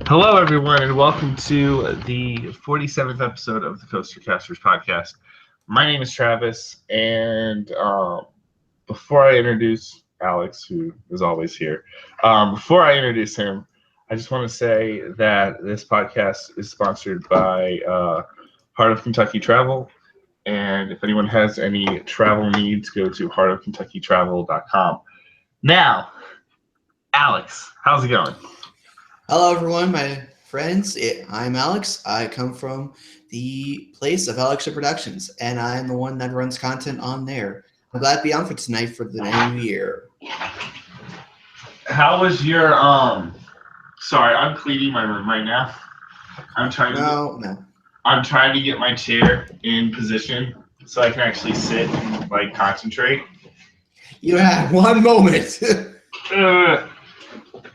Hello, everyone, and welcome to the 47th episode of the TheCoasterCasters podcast. My name is Travis, and before I introduce Alex, who is always here, before I introduce him, I just want to say that this podcast is sponsored by Heart of Kentucky Travel, and if anyone has any travel needs, go to heartofkentuckytravel.com. Now, Alex, how's it going? Hello, everyone, my friends. I'm Alex. I come from the place of Alex Productions, and I'm the one that runs content on there. I'm glad to be on for tonight for the new year. How was your Sorry, I'm cleaning my room right now. I'm trying to get my chair in position so I can actually sit and concentrate. You had one moment.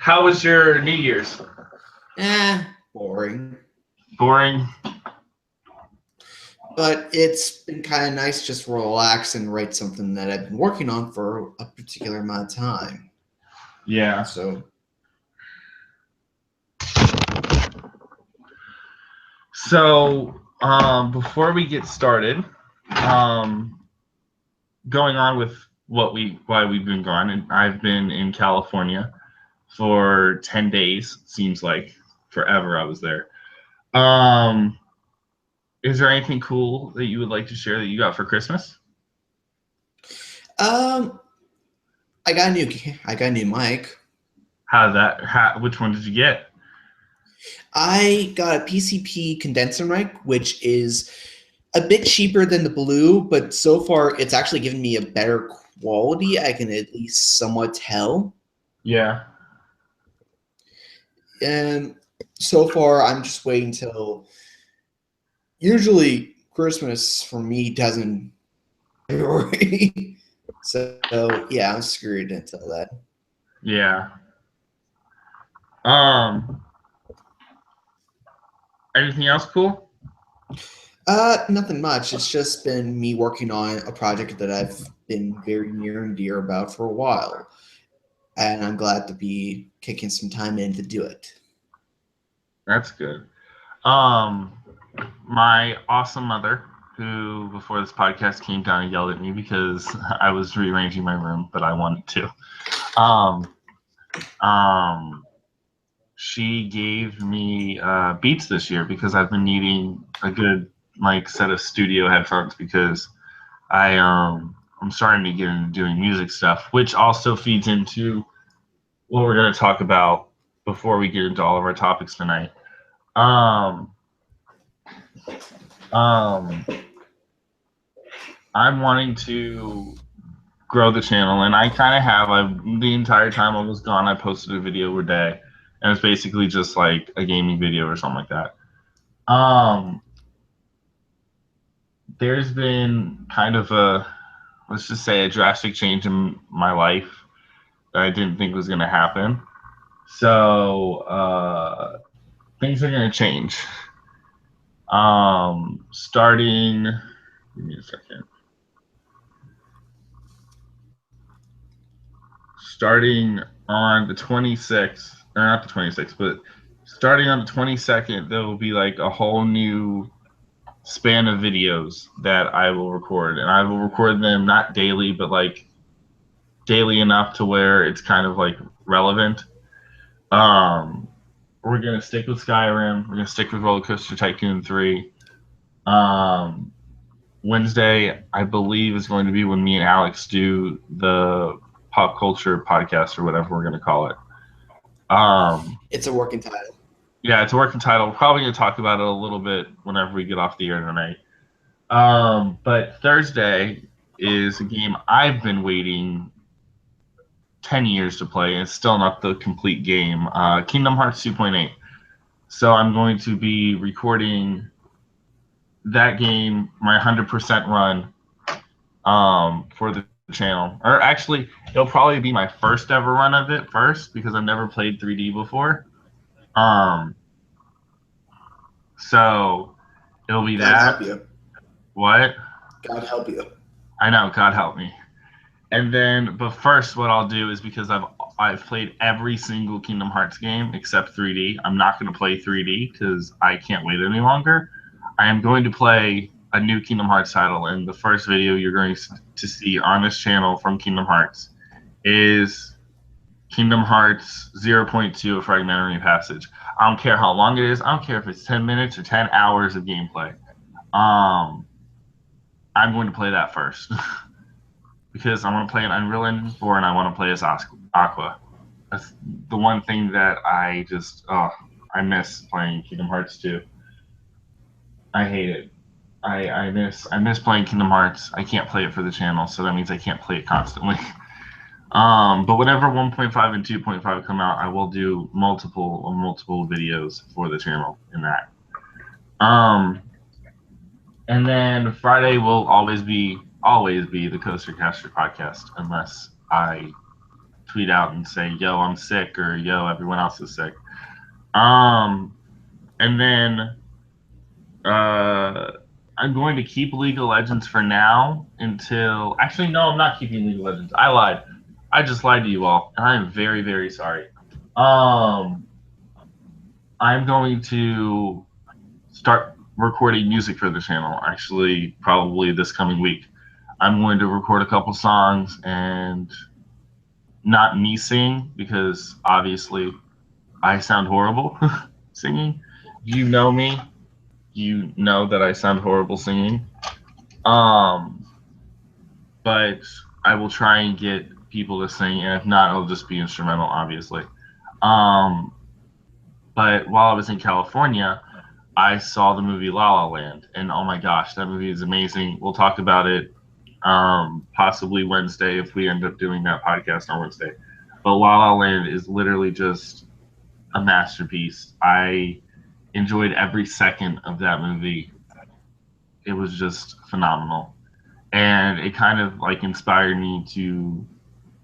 How was your New Year's? Boring. Boring. But it's been kind of nice just to relax and write something that I've been working on for a particular amount of time. Yeah. So, before we get started, going on with why we've been gone, and I've been in California for 10 days. Seems like forever I was there. Is there anything cool that you would like to share that you got for Christmas? I got a new mic. Which one did you get? I got a PCP condenser mic, which is a bit cheaper than the Blue, but so far it's actually given me a better quality. I can at least somewhat tell. Yeah. And so far I'm just waiting till usually Christmas for me doesn't February. So yeah, I'm screwed until that. Yeah. Anything else cool? Nothing much. It's just been me working on a project that I've been very near and dear about for a while. And I'm glad to be kicking some time in to do it. That's good. My awesome mother, who before this podcast came down and yelled at me because I was rearranging my room, but I wanted to. She gave me Beats this year because I've been needing a good set of studio headphones because I'm starting to get into doing music stuff, which also feeds into what we're going to talk about before we get into all of our topics tonight. I'm wanting to grow the channel, and I kind of have. The entire time I was gone, I posted a video a day, and it's basically just like a gaming video or something like that. There's been kind of let's just say a drastic change in my life that I didn't think was going to happen. So things are going to change. Starting, give me a second. Starting on the 26th, or not the 26th, but starting on the 22nd, there will be a whole new span of videos that I will record. And I will record them not daily, but daily enough to where it's kind of relevant. We're going to stick with Skyrim. We're going to stick with Roller Coaster Tycoon 3. Wednesday, I believe, is going to be when me and Alex do the pop culture podcast or whatever we're going to call it. It's a working title. Yeah, it's a working title. We're probably going to talk about it a little bit whenever we get off the air tonight. But Thursday is a game I've been waiting 10 years to play, and it's still not the complete game. Kingdom Hearts 2.8. So I'm going to be recording that game, my 100% run, for the channel. Or actually, it'll probably be my first ever run of it first because I've never played 3D before. So it'll be God that. help you. What? God help you. I know, God help me. And then, but first, what I'll do is because I've I've played every single Kingdom Hearts game except 3D. I'm not going to play 3D because I can't wait any longer. I am going to play a new Kingdom Hearts title, and the first video you're going to see on this channel from Kingdom Hearts is Kingdom Hearts 0.2, A Fragmentary Passage. I don't care how long it is. I don't care if it's 10 minutes or 10 hours of gameplay. I'm going to play that first because I want to play an Unreal Engine 4 and I want to play as Aqua. That's the one thing that I just I miss playing Kingdom Hearts 2. I hate it. I miss playing Kingdom Hearts. I can't play it for the channel, so that means I can't play it constantly. But whenever 1.5 and 2.5 come out, I will do multiple videos for the channel in that. And then Friday will always be the CoasterCasters podcast, unless I tweet out and say, "Yo, I'm sick," or "Yo, everyone else is sick." And then I'm going to keep League of Legends for now until. Actually, no, I'm not keeping League of Legends. I lied. I just lied to you all, and I am very, very sorry. I'm going to start recording music for the channel, actually, probably this coming week. I'm going to record a couple songs and not me sing, because obviously I sound horrible singing. You know me. You know that I sound horrible singing. But I will try and get people to sing, and if not, it'll just be instrumental, obviously. But while I was in California, I saw the movie La La Land, and oh my gosh, that movie is amazing. We'll talk about it possibly Wednesday if we end up doing that podcast on Wednesday. But La La Land is literally just a masterpiece. I enjoyed every second of that movie. It was just phenomenal. And it kind of like inspired me to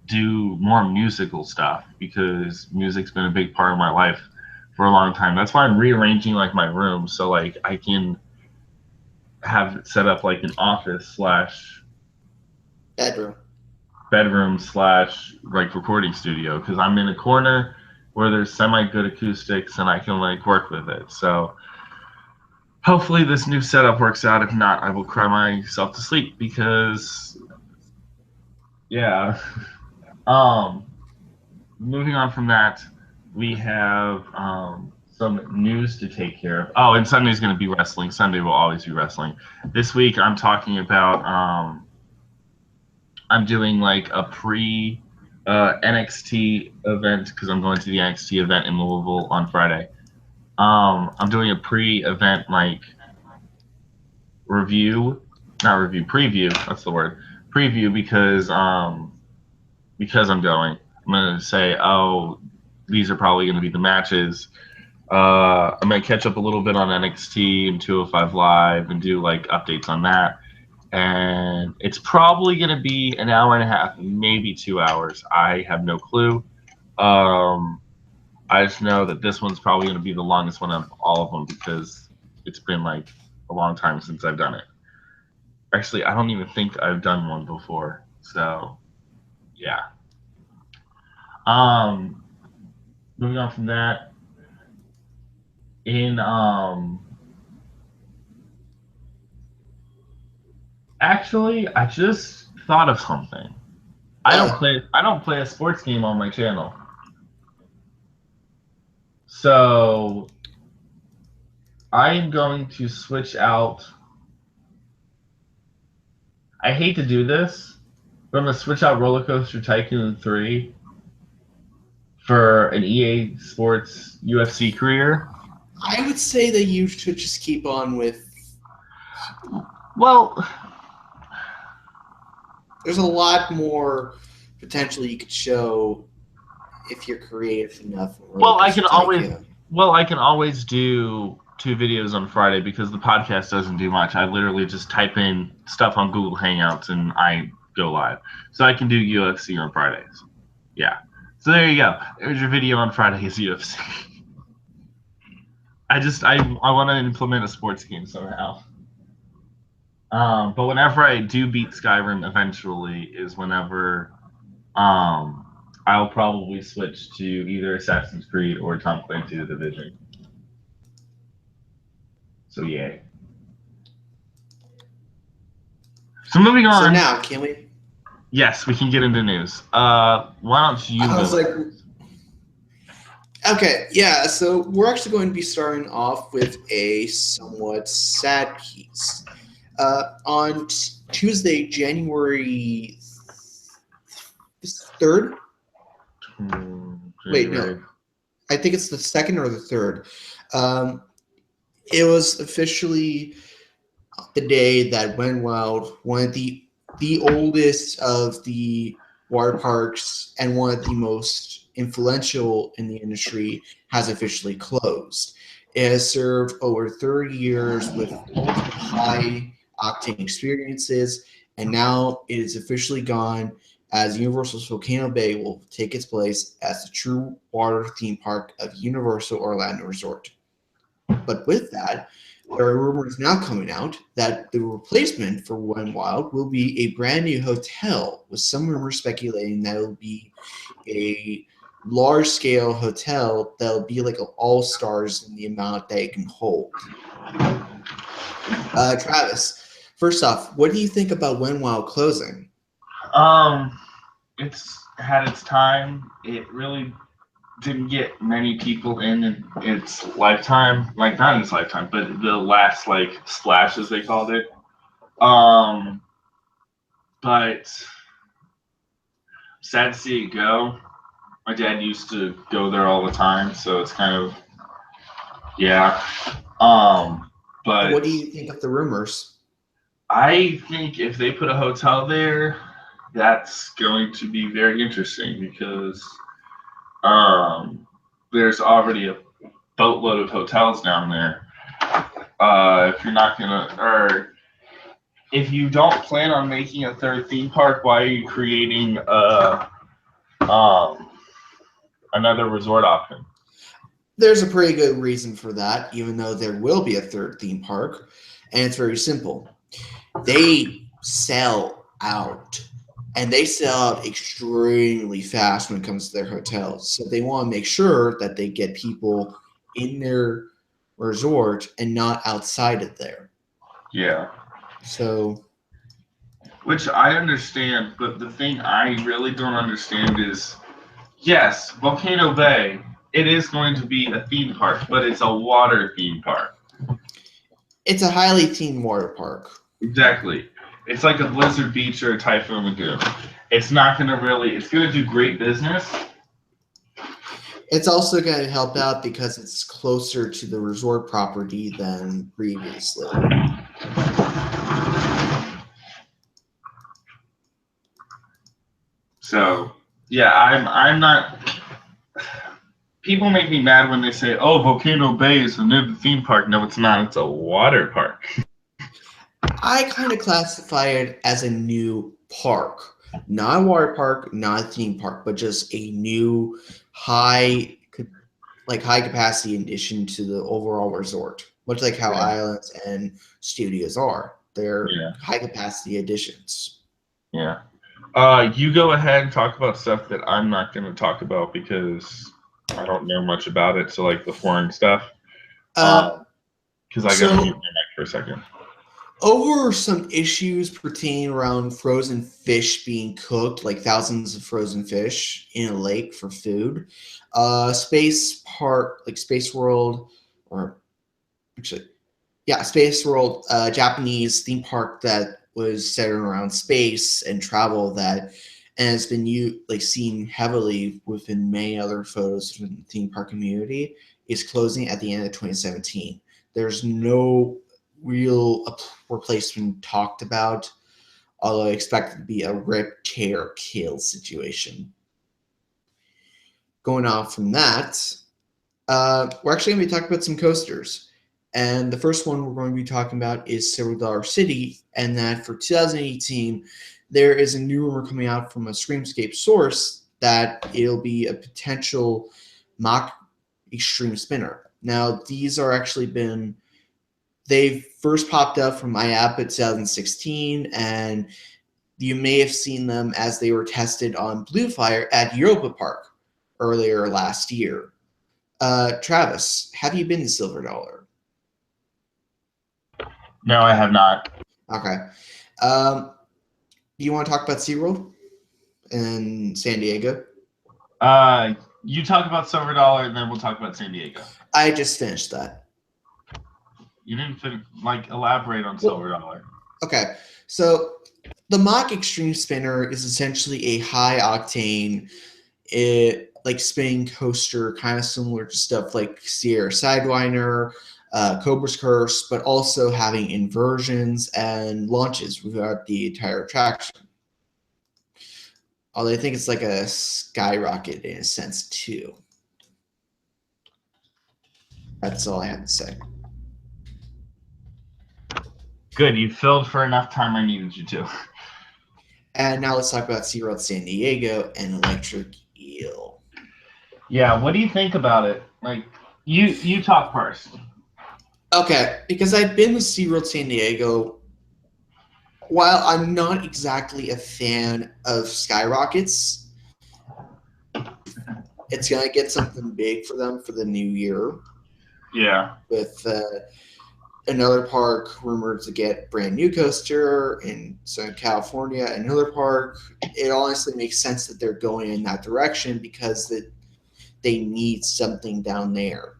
do more musical stuff, because music's been a big part of my life for a long time. That's why I'm rearranging like my room, so like I can have it set up like an office slash bedroom slash like recording studio, because I'm in a corner where there's semi good acoustics and I can like work with it. So hopefully this new setup works out. If not, I will cry myself to sleep, because yeah. Moving on from that, we have some news to take care of. Oh, and Sunday's going to be wrestling. Sunday will always be wrestling. This week, I'm talking about. I'm doing like a pre NXT event, because I'm going to the NXT event in Louisville on Friday. I'm doing a pre-event like preview. That's the word. Preview, because I'm going. I'm going to say, oh, these are probably going to be the matches. I'm going to catch up a little bit on NXT and 205 Live and do like updates on that. And it's probably going to be an hour and a half, maybe 2 hours. I have no clue. I just know that this one's probably going to be the longest one of all of them, because it's been like a long time since I've done it. Actually, I don't even think I've done one before. So, yeah. Moving on from that, actually, I just thought of something. I don't play a sports game on my channel. So I'm going to switch out. I hate to do this, but I'm going to switch out Roller Coaster Tycoon 3 for an EA Sports UFC career. I would say that you should just keep on with. Well, there's a lot more potential you could show if you're creative enough. Well, I can always do 2 videos on Friday, because the podcast doesn't do much. I literally just type in stuff on Google Hangouts and I go live. So I can do UFC on Fridays. Yeah. So there you go. There's your video on Fridays, UFC. I want to implement a sports game somehow. But whenever I do beat Skyrim eventually is whenever I'll probably switch to either Assassin's Creed or Tom Clancy The Division. So yay. So moving on. So now, can we? Yes, we can get into news. Why don't you I was go? like, okay, yeah. So we're actually going to be starting off with a somewhat sad piece. On Tuesday, January 3rd. Wait, no. I think it's the 2nd or the 3rd. It was officially the day that Went Wild, one of the oldest of the water parks and one of the most influential in the industry, has officially closed. It has served over 30 years with multiple high-octane experiences, and now it is officially gone, as Universal's Volcano Bay will take its place as the true water theme park of Universal Orlando Resort. But with that, there are rumors now coming out that the replacement for Went Wild will be a brand new hotel, with some rumors speculating that it will be a large-scale hotel that will be like an all-stars in the amount that it can hold. Travis, first off, what do you think about Went Wild closing? It's had its time. It really didn't get many people in its lifetime, like not in its lifetime, but the last like splash as they called it. But sad to see it go. My dad used to go there all the time, so it's kind of yeah. But what do you think of the rumors? I think if they put a hotel there, that's going to be very interesting because there's already a boatload of hotels down there. If you're not gonna, or if you don't plan on making a third theme park, why are you creating another resort option? There's a pretty good reason for that, even though there will be a third theme park, and it's very simple. They sell out, and they sell out extremely fast when it comes to their hotels. So they want to make sure that they get people in their resort and not outside of there. Yeah. So, which I understand, but the thing I really don't understand is, yes, Volcano Bay, it is going to be a theme park, but it's a water theme park. it's a highly themed water park. Exactly. It's like a Blizzard Beach or a Typhoon Lagoon. It's not going to really, it's going to do great business. It's also going to help out because it's closer to the resort property than previously. So, yeah, I'm not. People make me mad when they say, "Oh, Volcano Bay is a new theme park." No, it's not. It's a water park. I kind of classify it as a new park, not a water park, not a theme park, but just a new high capacity addition to the overall resort. Much like how islands and studios are, they're high capacity additions. Yeah. You go ahead and talk about stuff that I'm not going to talk about because I don't know much about it. So like the foreign stuff. Because I got to mute my mic for a second. Over some issues pertaining around frozen fish being cooked, like thousands of frozen fish in a lake for food, Space Park, like Space World, or actually, yeah, Space World, Japanese theme park that was centered around space and travel that, and has been seen heavily within many other photos from the theme park community, is closing at the end of 2017. There's no real replacement talked about, although I expect it to be a rip, tear, kill situation. Going off from that, we're actually going to be talking about some coasters. And the first one we're going to be talking about is Silver Dollar City, and that for 2018, there is a new rumor coming out from a Screamscape source that it'll be a potential mock extreme spinner. Now, these are actually they've first popped up from my app in 2016, and You may have seen them as they were tested on Blue Fire at Europa Park earlier last year. Travis, have you been to Silver Dollar? No, I have not. Okay. Do you want to talk about SeaWorld in San Diego? You talk about Silver Dollar, and then we'll talk about San Diego. I just finished that. You didn't elaborate on Silver Dollar. Okay, so the Mach Extreme Spinner is essentially a high-octane, spinning coaster, kind of similar to stuff like Sierra Sidewinder, Cobra's Curse, but also having inversions and launches throughout the entire attraction. Although I think it's like a skyrocket in a sense, too. That's all I have to say. Good, you filled for enough time I needed you to. And now let's talk about SeaWorld San Diego and Electric Eel. Yeah, what do you think about it? Like, you talk first. Okay, because I've been to SeaWorld San Diego. While I'm not exactly a fan of skyrockets, it's going to get something big for them for the new year. Yeah. With another park rumored to get brand new coaster in Southern California, another park. It honestly makes sense that they're going in that direction because they need something down there.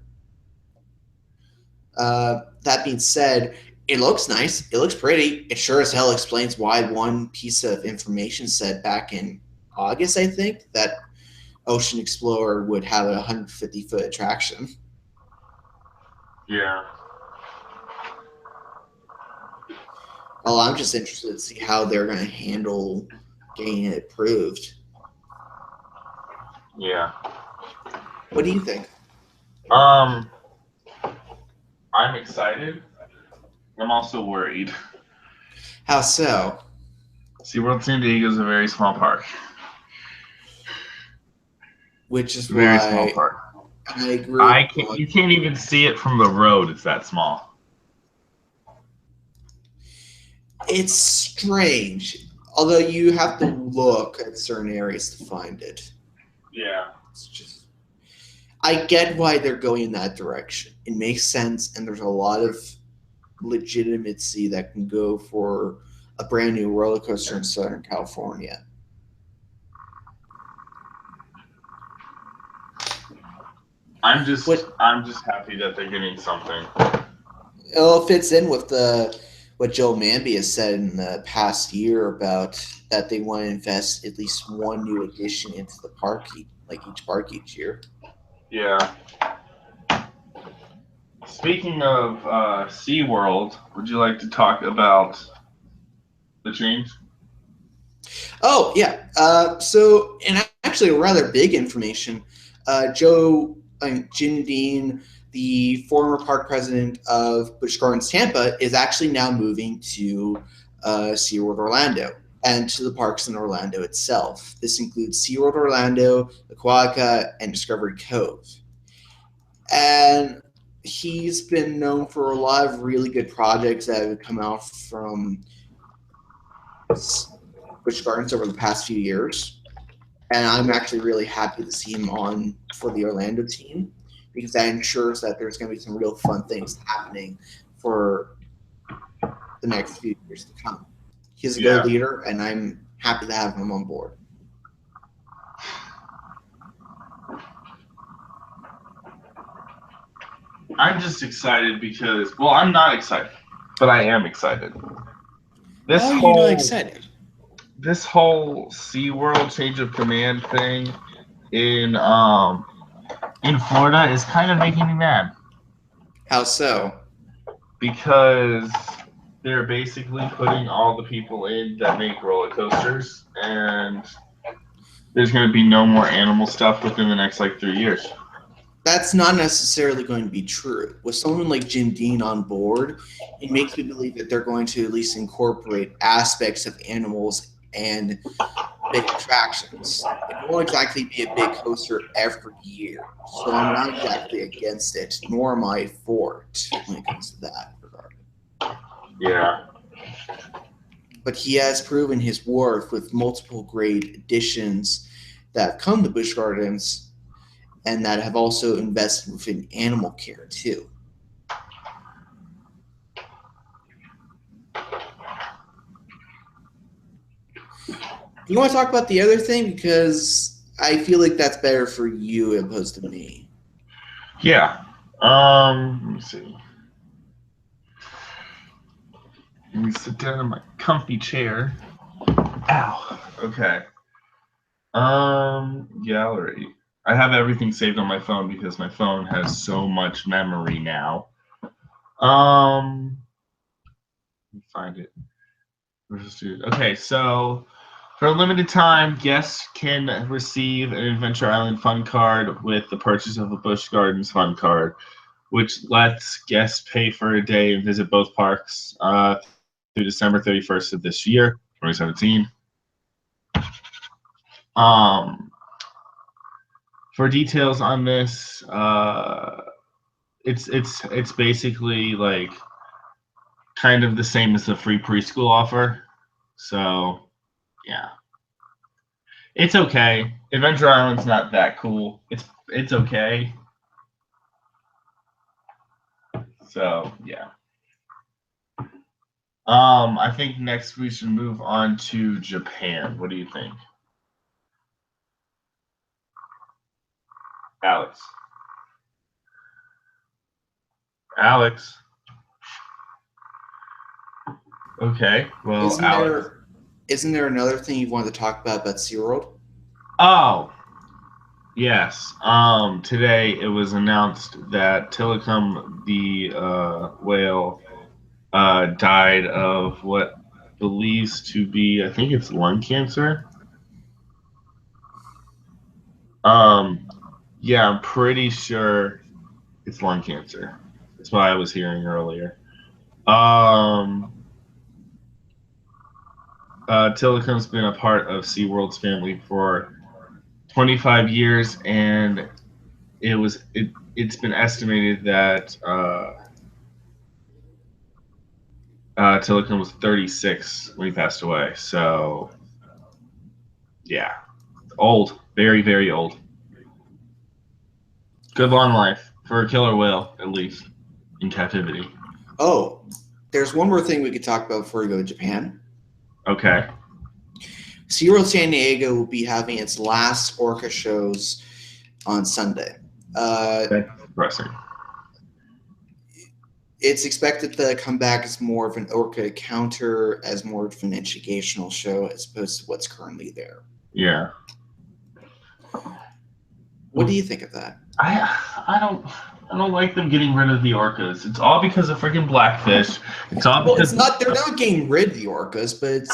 That being said, it looks nice. It looks pretty. It sure as hell explains why one piece of information said back in August, I think, that Ocean Explorer would have a 150-foot attraction. Yeah. Well, I'm just interested to see how they're going to handle getting it approved. Yeah. What do you think? I'm excited. I'm also worried. How so? SeaWorld San Diego is a very small park. Which is Very why small park. I agree. You can't even see it from the road. It's that small. It's strange. Although you have to look at certain areas to find it. Yeah. It's just, I get why they're going in that direction. It makes sense, and there's a lot of legitimacy that can go for a brand new roller coaster in Southern California. I'm just happy that they're getting something. It fits in with what Joe Manby has said in the past year about that they want to invest at least one new addition into the park, each park each year. Yeah. Speaking of SeaWorld, would you like to talk about the change? Oh, yeah. So, and actually a rather big information, Jim Dean, the former park president of Busch Gardens Tampa, is actually now moving to SeaWorld Orlando and to the parks in Orlando itself. This includes SeaWorld Orlando, Aquatica, and Discovery Cove. And he's been known for a lot of really good projects that have come out from Busch Gardens over the past few years. And I'm actually really happy to see him on for the Orlando team because that ensures that there's going to be some real fun things happening for the next few years to come. He's a good leader, and I'm happy to have him on board. I'm just excited because, well, I'm not excited, but I am excited. Why are you not excited? This whole SeaWorld change of command thing in Florida is kind of making me mad. How so? Because they're basically putting all the people in that make roller coasters, and there's going to be no more animal stuff within the next 3 years. That's not necessarily going to be true. With someone like Jim Dean on board, it makes me believe that they're going to at least incorporate aspects of animals and big attractions. It won't exactly be a big coaster every year, so I'm not exactly against it, nor am I for it when it comes to that regard. Yeah. but he has proven his worth with multiple great additions that have come to Busch Gardens and that have also invested within animal care too. Do you want to talk about the other thing? Because I feel like that's better for you as opposed to me. Yeah. Let me see. Let me sit down in my comfy chair. Ow. Okay. Gallery. I have everything saved on my phone because my phone has so much memory now. Let me find it. Okay, so for a limited time, guests can receive an Adventure Island Fun Card with the purchase of a Busch Gardens Fun Card, which lets guests pay for a day and visit both parks through December 31st of this year, 2017. For details on this, it's basically like kind of the same as the free preschool offer. So yeah, it's okay. Adventure Island's not that cool. It's okay. So yeah. I think next we should move on to Japan. What do you think, Alex? Alex. Okay. Well, Isn't there another thing you wanted to talk about SeaWorld? Oh, yes. Today it was announced that Tilikum, the whale, died of what believes to be, I think it's lung cancer. Yeah, I'm pretty sure it's lung cancer. That's what I was hearing earlier. Tilikum's been a part of SeaWorld's family for 25 years, and it's been estimated that Tilikum was 36 when he passed away. So, yeah, old, very, very old. Good long life for a killer whale, at least in captivity. Oh, there's one more thing we could talk about before we go to Japan. Okay. SeaWorld San Diego will be having its last orca shows on Sunday. That's depressing. It's expected to come back as more of an orca encounter, as more of an educational show, as opposed to what's currently there. Yeah. What do you think of that? I don't like them getting rid of the orcas. It's all because of freaking blackfish. It's all because they're not getting rid of the orcas, but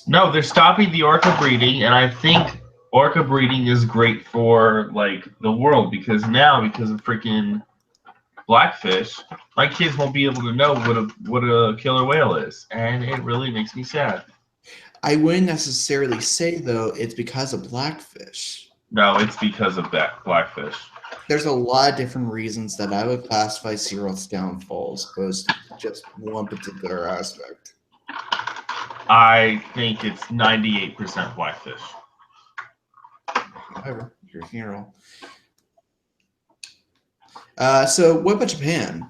no, they're stopping the orca breeding, and I think orca breeding is great for like the world because of freaking blackfish, my kids won't be able to know what a killer whale is, and it really makes me sad. I wouldn't necessarily say though it's because of blackfish. No, it's because of that blackfish. There's a lot of different reasons that I would classify SeaWorld's downfall as opposed to just one particular aspect. I think it's 98% blackfish. However, your funeral. So what about Japan?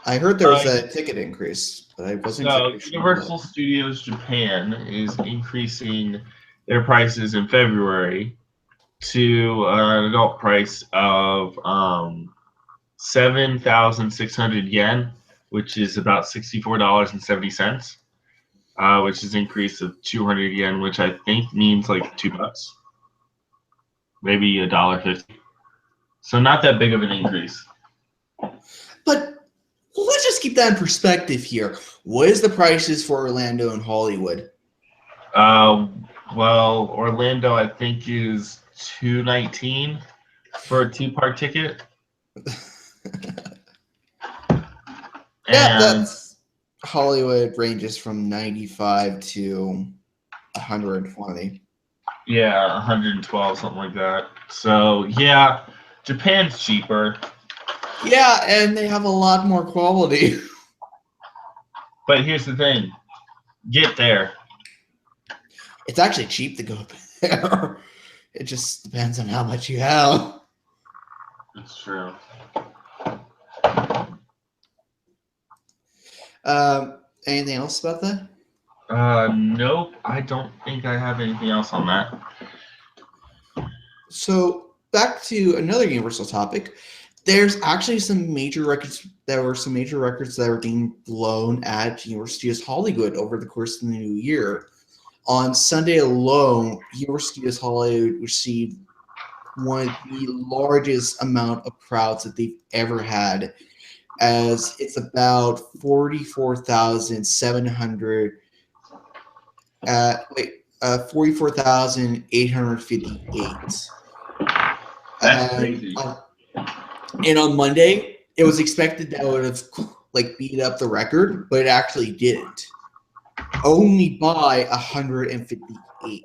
I heard there was a ticket increase, but I wasn't exactly sure. Universal Studios Japan is increasing their prices in February to an adult price of 7,600 yen, which is about $64.70, which is an increase of 200 yen, which I think means like $2, maybe $1.50. So not that big of an increase. But let's just keep that in perspective here. What is the prices for Orlando and Hollywood? Well, Orlando I think is $219 for a 2-part ticket. Yeah, that's Hollywood ranges from 95 to 120. Yeah, 112, something like that. So yeah, Japan's cheaper. Yeah, and they have a lot more quality. But here's the thing. Get there. It's actually cheap to go there. It just depends on how much you have. It's true. Anything else about that? Nope. I don't think I have anything else on that. So back to another Universal topic. There's actually some major records. There were some major records that were being blown at Universal Studios Hollywood over the course of the new year. On Sunday alone, Universal Studios Hollywood received one of the largest amount of crowds that they've ever had, as it's about 44,700. 44,858. That's crazy. And on Monday, it was expected that would have beat up the record, but it actually didn't. Only by 158.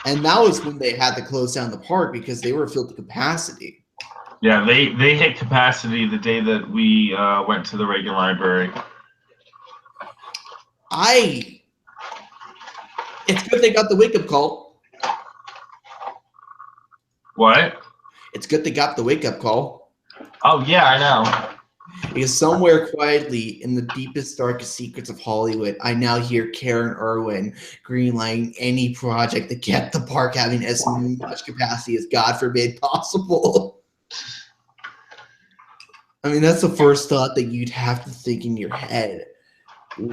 And that was when they had to close down the park because they were filled to capacity. Yeah, they hit capacity the day that we went to the Reagan Library. It's good they got the wake-up call. What? It's good they got the wake-up call. Oh, yeah, I know. Because somewhere quietly in the deepest, darkest secrets of Hollywood, I now hear Karen Irwin greenlighting any project to get the park having as much capacity as, God forbid, possible. I mean, that's the first thought that you'd have to think in your head.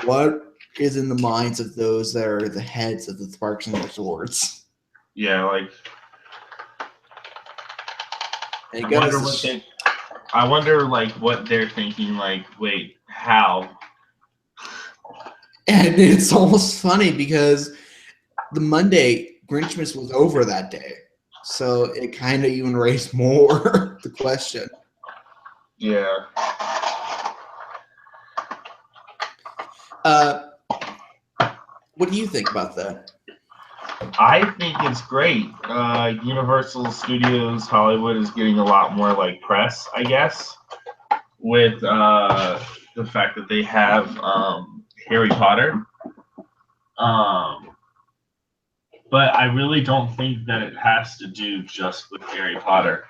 What is in the minds of those that are the heads of the parks and resorts? Yeah, like... I wonder, what they're thinking, wait, how? And it's almost funny because the Monday, Grinchmas was over that day. So it kind of even raised more the question. Yeah. What do you think about that? I think it's great. Universal Studios Hollywood is getting a lot more press, I guess, with the fact that they have Harry Potter. But I really don't think that it has to do just with Harry Potter.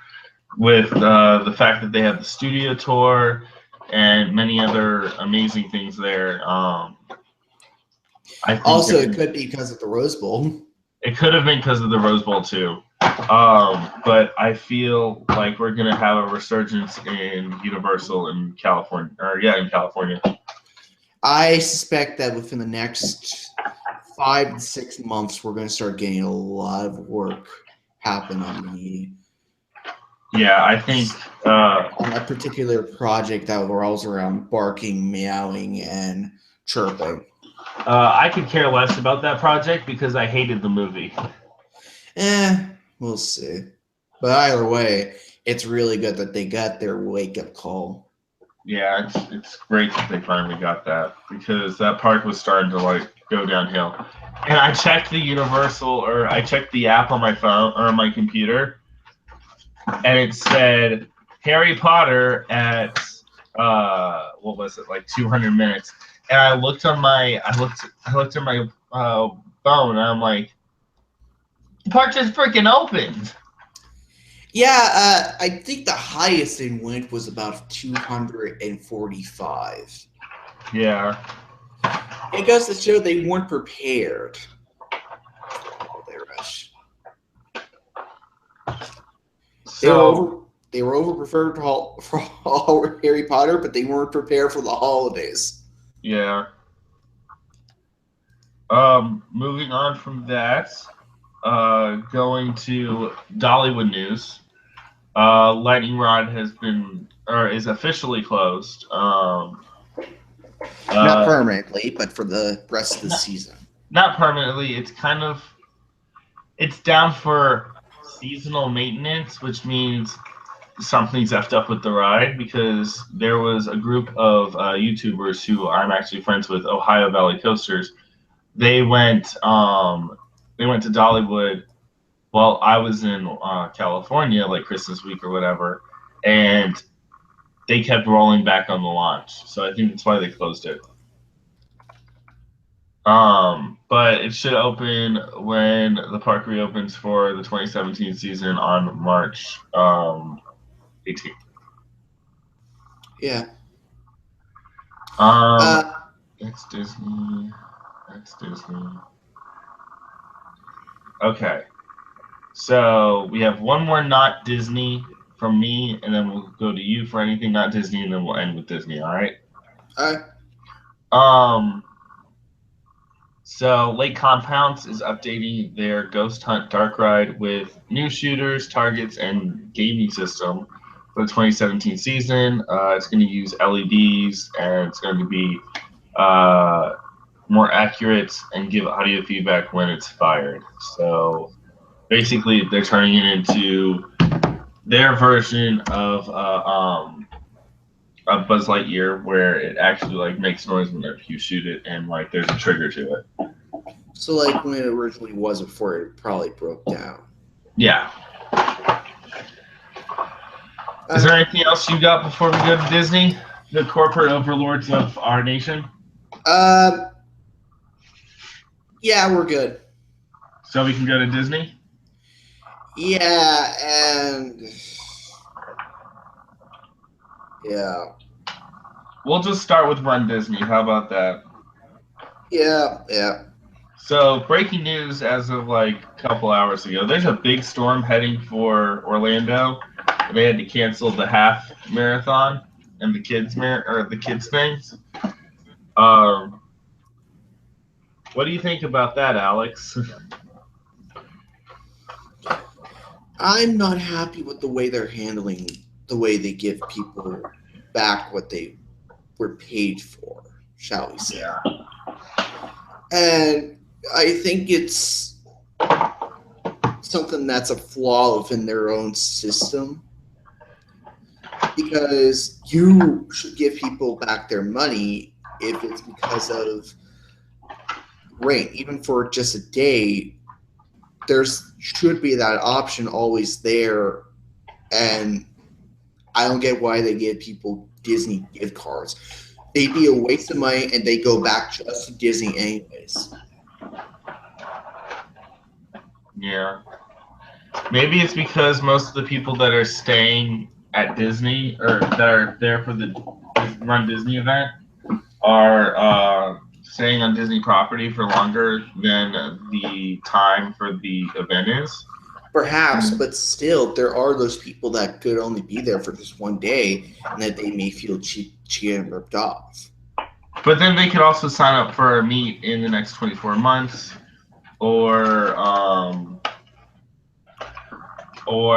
With the fact that they have the studio tour and many other amazing things there. I think also, it could be because of the Rose Bowl. It could have been because of the Rose Bowl too. But I feel like we're gonna have a resurgence in Universal in California, in California. I suspect that within the next 5 to 6 months, we're going to start getting a lot of work happen on the. Yeah, I think on that particular project that revolves around barking, meowing, and chirping. I could care less about that project because I hated the movie. We'll see. But either way, it's really good that they got their wake-up call. Yeah, it's great that they finally got that because that park was starting to go downhill. And I checked I checked the app on my phone or my computer, and it said Harry Potter at what was it, 200 minutes. And I looked at my phone, and I'm like, the park just freaking opened. Yeah, I think the highest it went was about 245. Yeah. It goes to show they weren't prepared. Holiday rush. So they were over prepared for Harry Potter, but they weren't prepared for the holidays. Yeah. Moving on from that, going to Dollywood news. Lightning Rod is officially closed. Not permanently, but for the rest of the season. Not permanently. It's down for seasonal maintenance, which means something's effed up with the ride because there was a group of YouTubers who I'm actually friends with, OhioValleyCoasters. They went to Dollywood while I was in California, Christmas week or whatever, and they kept rolling back on the launch. So I think that's why they closed it. But it should open when the park reopens for the 2017 season on March 18th. Yeah. It's Disney. That's Disney. Okay. So we have one more not Disney from me, and then we'll go to you for anything not Disney, and then we'll end with Disney. All right. All right. So Lake Compounds is updating their Ghost Hunt Dark Ride with new shooters, targets, and gaming system for the 2017 season. It's going to use LEDs, and it's going to be more accurate and give audio feedback when it's fired. So basically, they're turning it into their version of a Buzz Lightyear, where it actually like makes noise whenever you shoot it, and like there's a trigger to it. So like when it originally was before it probably broke down. Yeah. Is there anything else you got before we go to Disney, the corporate overlords of our nation? Yeah, we're good. So we can go to Disney? Yeah, and yeah. We'll just start with runDisney. How about that? Yeah. So breaking news as of like a couple hours ago, there's a big storm heading for Orlando. They had to cancel the half marathon and the kids things. What do you think about that, Alex? I'm not happy with the way they're handling the way they give people back what they were paid for, shall we say. Yeah. And I think it's something that's a flaw within their own system, because you should give people back their money if it's because of rain. Even for just a day, should be that option always there, and I don't get why they give people Disney gift cards. They'd be a waste of money, and they go back just to Disney anyways. Yeah. Maybe it's because most of the people that are staying at Disney or that are there for the runDisney event are staying on Disney property for longer than the time for the event is. Perhaps, but still, there are those people that could only be there for just one day, and that they may feel cheated and ripped off. But then they could also sign up for a meet in the next 24 months, or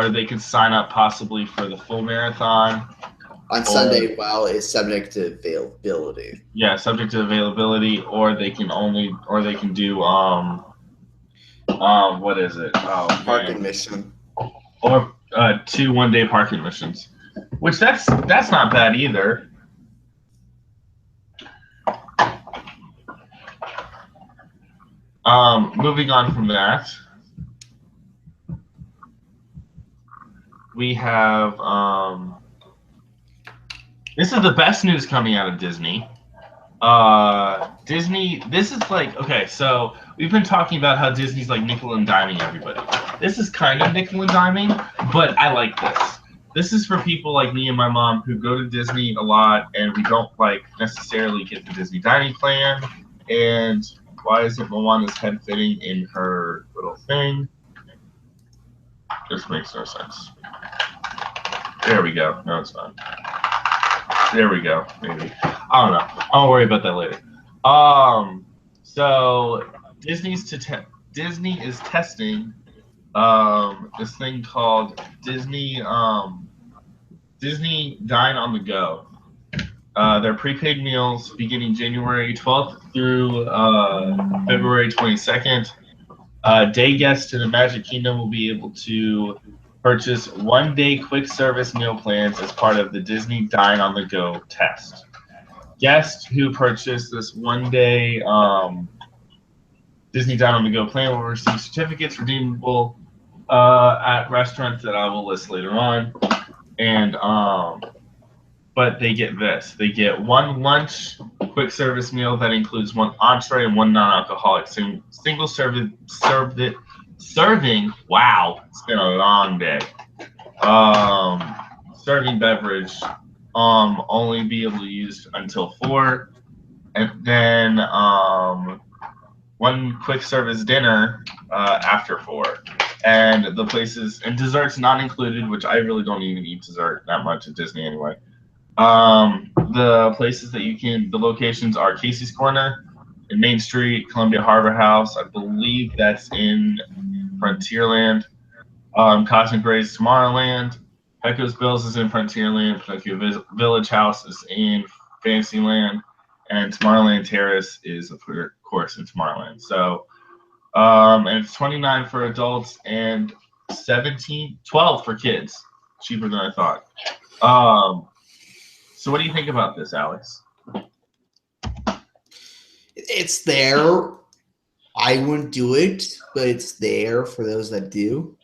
they could sign up possibly for the full marathon on Sunday while it's subject to availability. Yeah, subject to availability, or they can do what is it? Oh, park admission. Or 2 one-day park admissions. Which that's not bad either. Moving on from that, we have this is the best news coming out of Disney. Disney, this is like, okay, so we've been talking about how Disney's like nickel and diming everybody. This is kind of nickel and diming, but I like this. This is for people like me and my mom who go to Disney a lot, and we don't like necessarily get the Disney dining plan. And why isn't Moana's head fitting in her little thing? This makes no sense. There we go. No, it's not. There we go. Maybe. I don't know. I'll worry about that later. So Disney is testing this thing called Disney Dine on the Go. They're prepaid meals beginning January 12th through February 22nd. Day guests in the Magic Kingdom will be able to purchase one-day quick service meal plans as part of the Disney Dine on the Go test. Guests who purchase this one-day Disney Dine on the Go plan will receive certificates redeemable at restaurants that I will list later on. And but they get this. They get one lunch quick service meal that includes one entree and one non-alcoholic single serving. Wow, it's been a long day. Serving beverage. Only be able to use until 4, and then one quick service dinner after 4. And the places and desserts not included, which I really don't even eat dessert that much at Disney anyway. The places that the locations are Casey's Corner in Main Street, Columbia Harbor House. I believe that's in Frontierland. Cosmic Rays Tomorrowland. Pecco's Bills is in Frontierland. Pinocchio Village House is in Fantasyland. And Tomorrowland Terrace is, of course, in Tomorrowland. So, and it's $29 for adults and $12 for kids. Cheaper than I thought. So what do you think about this, Alex? It's there. I wouldn't do it, but it's there for those that do.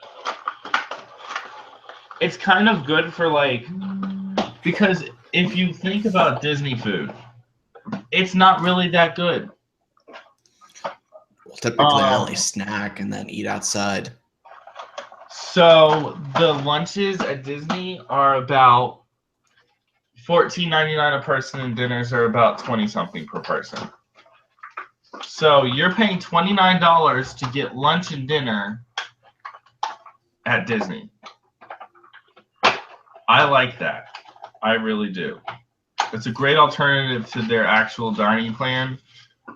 It's kind of good for because if you think about Disney food, it's not really that good. Well, typically I only snack and then eat outside. So the lunches at Disney are about $14.99 a person, and dinners are about 20-something per person. So you're paying $29 to get lunch and dinner at Disney. I like that. I really do. It's a great alternative to their actual dining plan,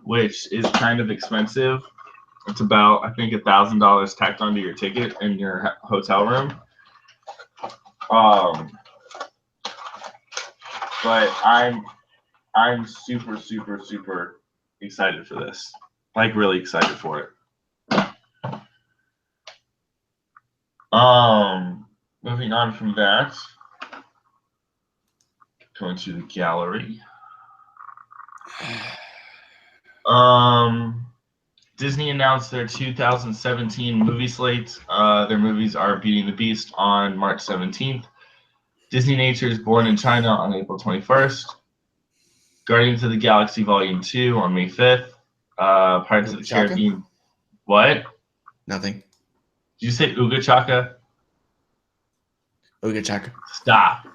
which is kind of expensive. It's about, I think, $1,000 tacked onto your ticket in your hotel room. But I'm super, super, super excited for this. Really excited for it. Moving on from that, going to the gallery. Disney announced their 2017 movie slate. Their movies are Beauty and the Beast on March 17th. Disney Nature is Born in China on April 21st. Guardians of the Galaxy Volume 2 on May 5th. Pirates of the Caribbean. What? Nothing. Did you say Ooga Chaka? Ooga Chaka. Stop.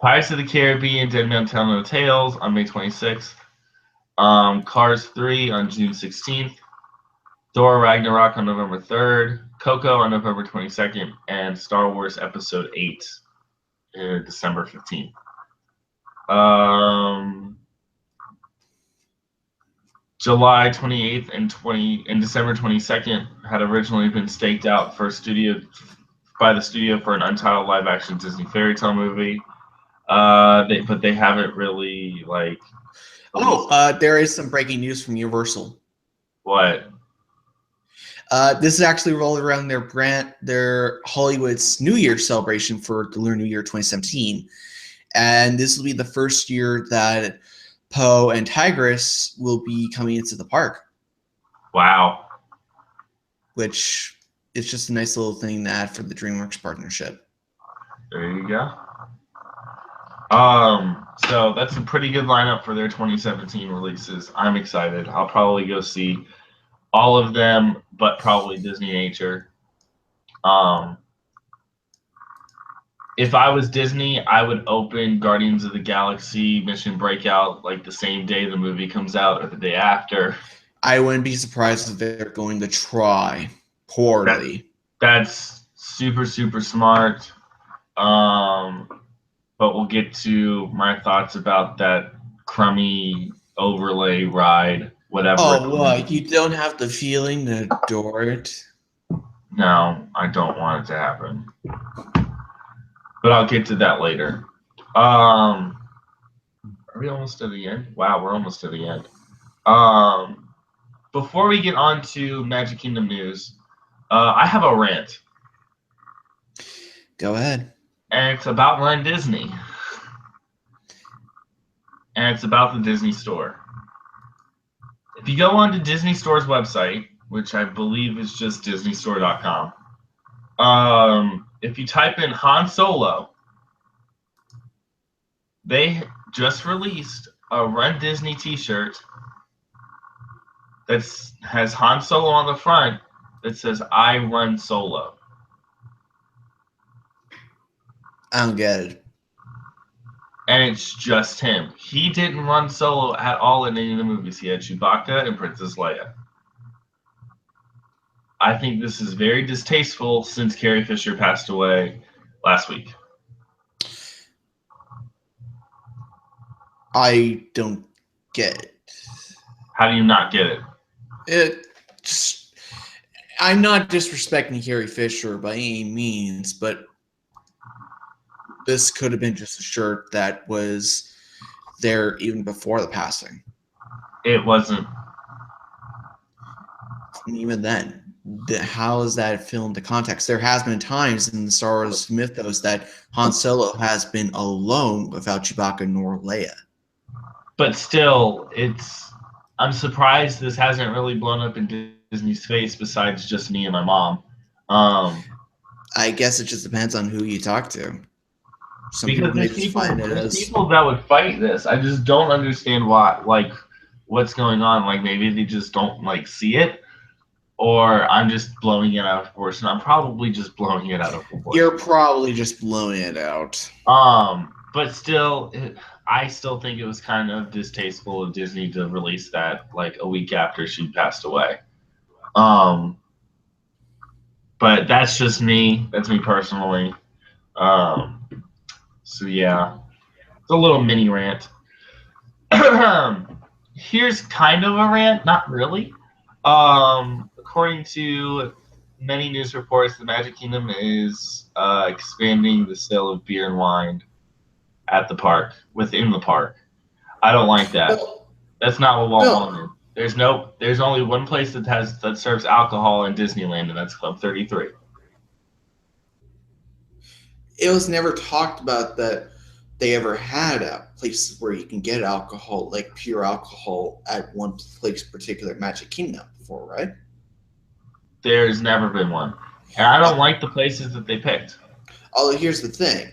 Pirates of the Caribbean, Dead Man Tell No Tales on May 26th. Cars 3 on June 16th. Thor Ragnarok on November 3rd. Coco on November 22nd. And Star Wars Episode 8 December 15th. July 28th and December 22nd had originally been staked out by the studio for an untitled live-action Disney fairy tale movie. But they haven't really there is some breaking news from Universal. What? This is actually rolled around their Hollywood's New Year celebration for the Lunar New Year 2017. And this will be the first year that Poe and Tigress will be coming into the park. Wow. Which is just a nice little thing to add for the DreamWorks partnership. There you go. So that's a pretty good lineup for their 2017 releases. I'm excited. I'll probably go see all of them, but probably Disney Nature. If I was Disney, I would open Guardians of the Galaxy Mission Breakout the same day the movie comes out or the day after. I wouldn't be surprised if they're going to try poorly. That's super, super smart. But we'll get to my thoughts about that crummy overlay ride, whatever. Oh, what? You don't have the feeling to adore it? No, I don't want it to happen. But I'll get to that later. Are we almost to the end? Wow, we're almost to the end. Before we get on to Magic Kingdom news, I have a rant. Go ahead. And it's about runDisney. And it's about the Disney Store. If you go onto Disney Store's website, which I believe is just DisneyStore.com, if you type in Han Solo, they just released a Run Disney T-shirt that has Han Solo on the front that says "I run solo"? I don't get it. And it's just him. He didn't run solo at all in any of the movies. He had Chewbacca and Princess Leia. I think this is very distasteful since Carrie Fisher passed away last week. I don't get it. How do you not get it? I'm not disrespecting Carrie Fisher by any means, but this could have been just a shirt that was there even before the passing. It wasn't. And even then, how is that filmed to context? There has been times in the Star Wars mythos that Han Solo has been alone without Chewbacca nor Leia. But still, I'm surprised this hasn't really blown up in Disney's face besides just me and my mom. I guess it just depends on who you talk to. Some because there's people that would fight this. I just don't understand what's going on. Like maybe they just don't see it, or I'm just blowing it out of proportion. I'm probably just blowing it out of proportion. You're probably just blowing it out. But still, I still think it was kind of distasteful of Disney to release that a week after she passed away. But that's just me. That's me personally. So yeah, it's a little mini rant. Here's kind of a rant, not really. According to many news reports, the Magic Kingdom is expanding the sale of beer and wine at the park, within the park. I don't like that. That's not what Walt wanted. There's only one place that serves alcohol in Disneyland, and that's Club 33. It was never talked about that they ever had places where you can get alcohol, like pure alcohol, at one place, particular Magic Kingdom before, right? There's never been one. And I don't like the places that they picked. Although here's the thing.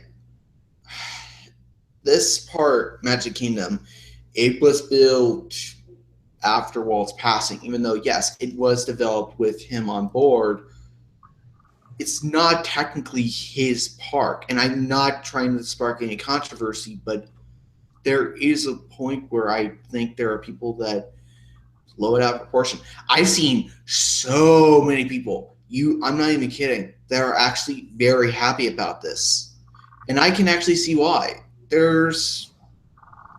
This part, Magic Kingdom, it was built after Walt's passing, even though, yes, it was developed with him on board. It's not technically his park, and I'm not trying to spark any controversy, but there is a point where I think there are people that blow it out of proportion. I've seen so many people, I'm not even kidding, that are actually very happy about this, and I can actually see why. There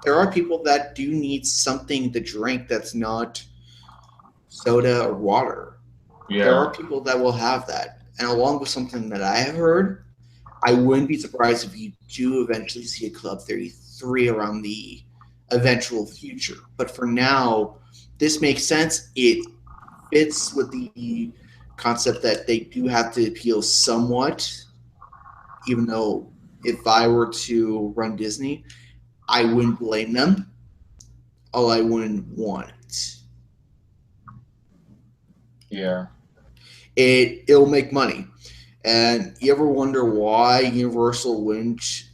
are people that do need something to drink that's not soda or water. Yeah. There are people that will have that. And along with something that I have heard, I wouldn't be surprised if you do eventually see a Club 33 around the eventual future. But for now, this makes sense. It fits with the concept that they do have to appeal somewhat, even though if I were to run Disney, I wouldn't blame them, although I wouldn't want it. Yeah. It'll make money. And you ever wonder why Universal wouldn't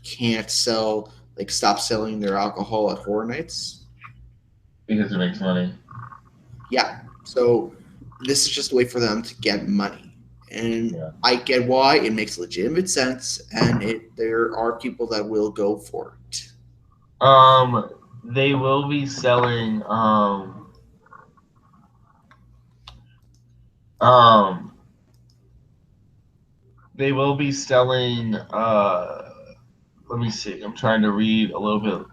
can't stop selling their alcohol at Horror Nights? Because it makes money. Yeah. So this is just a way for them to get money. And I get why. It makes legitimate sense, and there are people that will go for it. They will be selling they will be selling let me see, I'm trying to read a little bit,